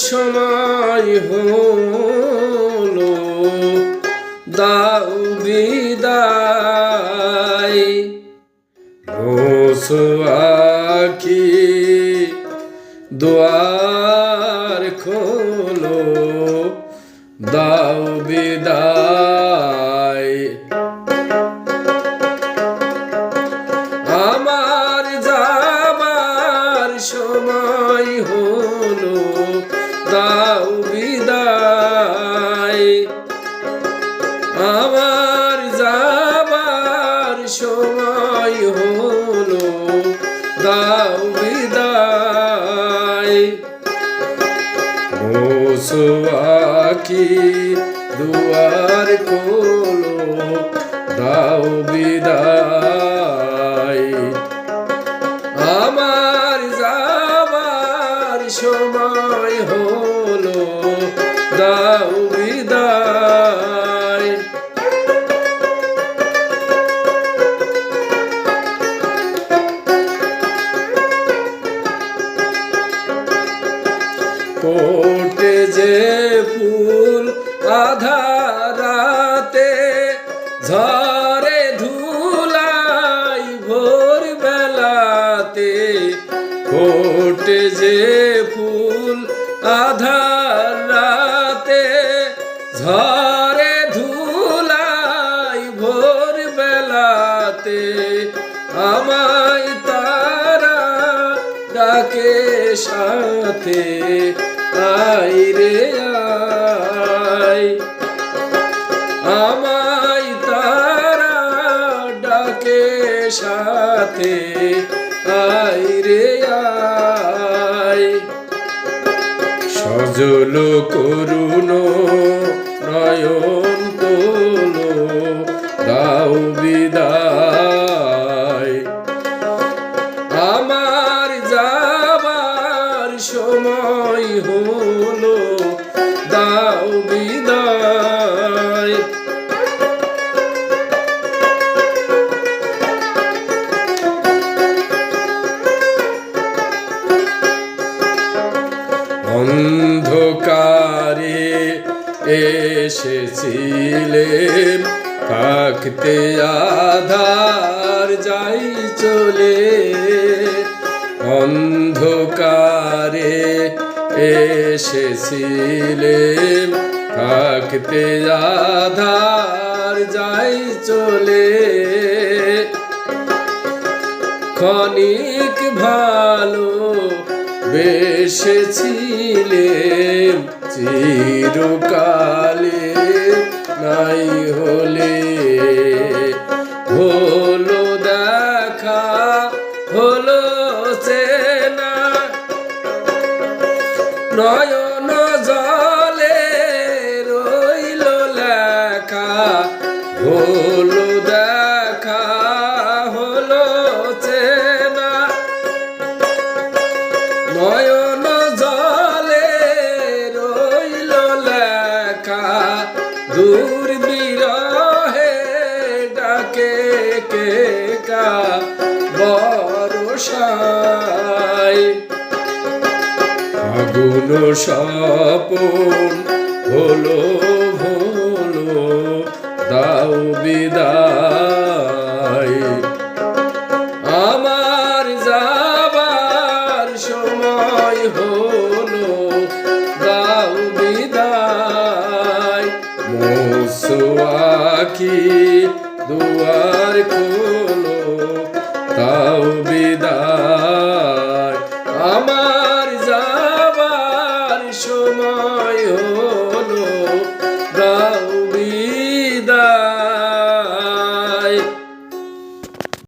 সময় হলো দাও বিদায় রসুয়াকি দুয়ার খোলো দাও বিদায় আমার যাবার সময় হলো দাও বিদায় আমার যাবার সময় হলো দাও বিদায় রসুয়াকি দুয়ার খোলো দাও বিদায় আমার যাবার সময় হলো দাও বিদায় কোটে যে ফুল আধারাতে ঝরে ধুলাই ভোর বেলাতে কোটে যে ফুল আধারাতে ঝরে ধুলাই ভোর বেলাতে আমায় তারা ডাকে সাথে আই রে আই আমায় তারা ডাকে সাথে আই রে আই সজল করুণ নয়ন তোলো দাও বিদায় আমার যাবার সময় হলো দাও বিদায় অন্ধকারে এসেছিলেন থাকতে আধার যাই চলে অন্ধকারে এসেছিলেন থাকতে আধার যাই চলে ক্ষণিক ভালো বেসেছিলেন চিরকালে নাই হলে হলো দেখা হলো চেনা নয়ন জলে রইল লেখা হলো দেখা হলো চেনা নয়ন জলে রইল লেখা দূর বিরহে ডাকে কে কা বরষায় আগুন স্বপন হলো হলো দাও বিদায় আমার যাবার সময় হলো দাও বিদায় মসুয়াকি দুয়ার খোলো দাও